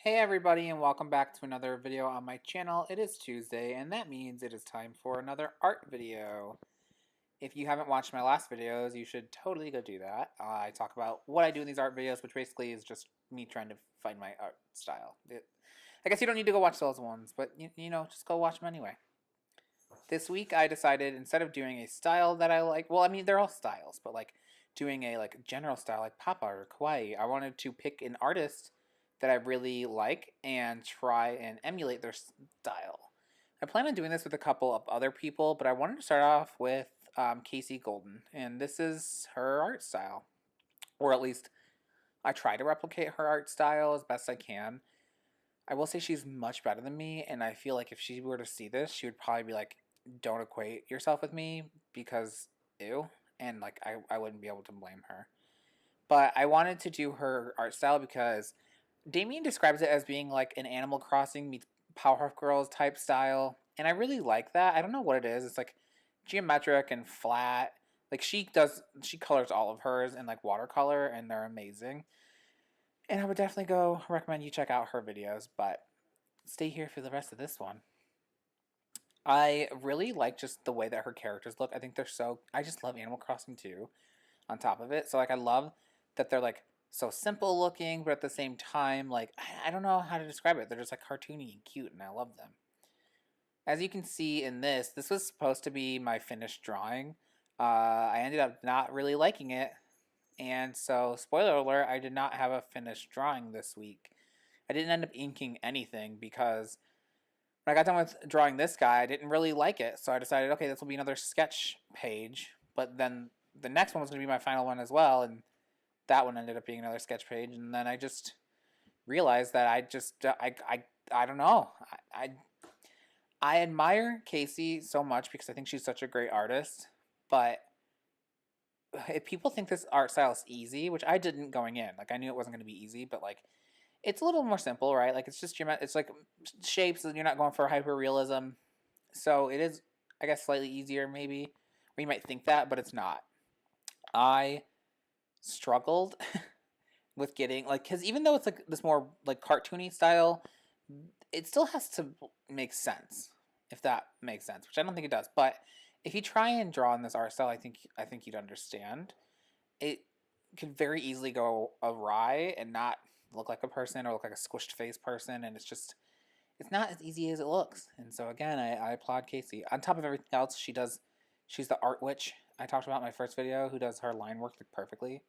Hey everybody, and welcome back to another video on my channel. It is Tuesday and that means it is time for another art video. If you haven't watched my last videos, you should totally go do that. I talk about what I do in these art videos, which basically is just me trying to find my art style. I guess you don't need to go watch those ones, but you know, just go watch them anyway. This week I decided, instead of doing a style that I like, well, I mean, they're all styles, but like doing a general style like pop art or kawaii, I wanted to pick an artist that I really like and try and emulate their style. I plan on doing this with a couple of other people, but I wanted to start off with Kasey Golden, and this is her art style. Or at least I try to replicate her art style as best I can. I will say she's much better than me, and I feel like if she were to see this, she would probably be like, don't equate yourself with me because ew, and like I wouldn't be able to blame her. But I wanted to do her art style because Damien describes it as being like an Animal Crossing meets Powerpuff Girls type style, and I really like that. I don't know what it is. It's like geometric and flat. Like she colors all of hers in like watercolor, and they're amazing. And I would definitely recommend you check out her videos, but stay here for the rest of this one. I really like just the way that her characters look. I think I just love Animal Crossing too, on top of it. So like I love that they're like so simple looking, but at the same time, like, I don't know how to describe it. They're just like cartoony and cute, and I love them. As you can see in this was supposed to be my finished drawing. I ended up not really liking it, and so, spoiler alert, I did not have a finished drawing this week. I didn't end up inking anything because when I got done with drawing this guy, I didn't really like it, so I decided, okay, this will be another sketch page, but then the next one was going to be my final one as well, and that one ended up being another sketch page, and then I just realized that I don't know. I admire Kasey so much because I think she's such a great artist, but if people think this art style is easy, which I didn't going in, like I knew it wasn't going to be easy, but like it's a little more simple, right? Like it's just it's like shapes, and you're not going for hyper-realism, so it is, I guess, slightly easier maybe, or you might think that, but it's not. I struggled with getting, like, because even though it's like this more like cartoony style, it still has to make sense, if that makes sense, which I don't think it does. But if you try and draw in this art style, I think you'd understand. It could very easily go awry and not look like a person, or look like a squished face person, and it's not as easy as it looks. And so again, I applaud Kasey. On top of everything else, she's the art witch I talked about in my first video, who does her line work like perfectly.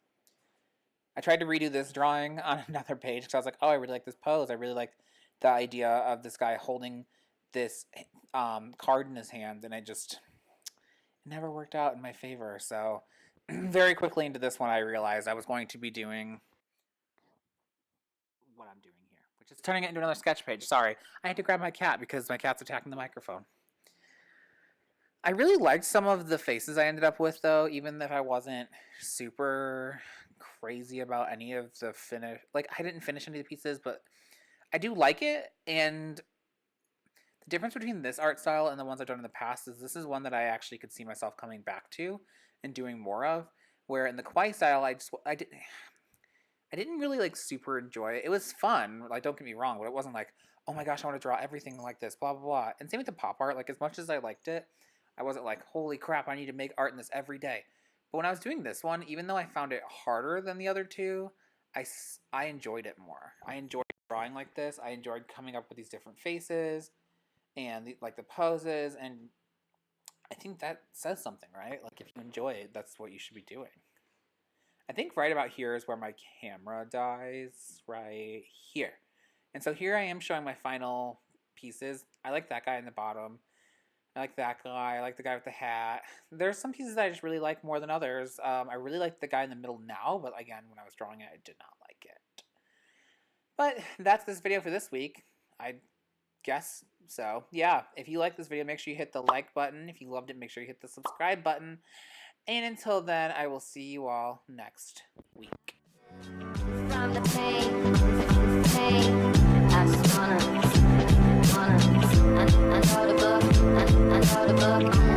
I tried to redo this drawing on another page because I was like, oh, I really like this pose. I really like the idea of this guy holding this card in his hand, and it never worked out in my favor. So very quickly into this one, I realized I was going to be doing what I'm doing here, which is turning it into another sketch page. Sorry, I had to grab my cat because my cat's attacking the microphone. I really liked some of the faces I ended up with, though, even if I wasn't super crazy about any of the finish. Like, I didn't finish any of the pieces, but I do like it, and the difference between this art style and the ones I've done in the past is this is one that I actually could see myself coming back to and doing more of, where in the kawaii style, I didn't really, like, super enjoy it. It was fun, like, don't get me wrong, but it wasn't like, oh my gosh, I want to draw everything like this, blah, blah, blah. And same with the pop art. Like, as much as I liked it, I wasn't like, holy crap, I need to make art in this every day. But when I was doing this one, even though I found it harder than the other two, I enjoyed it more. I enjoyed drawing like this. I enjoyed coming up with these different faces and the poses, and I think that says something, right? Like, if you enjoy it, that's what you should be doing. I think right about here is where my camera dies, right here. And so here I am showing my final pieces. I like that guy in the bottom. I like that guy. I like the guy with the hat. There's some pieces that I just really like more than others. I really like the guy in the middle now, but again, when I was drawing it, I did not like it. But that's this video for this week. I guess so. Yeah, if you like this video, make sure you hit the like button. If you loved it, make sure you hit the subscribe button. And until then, I will see you all next week. From the pain, I just wanna I know the book.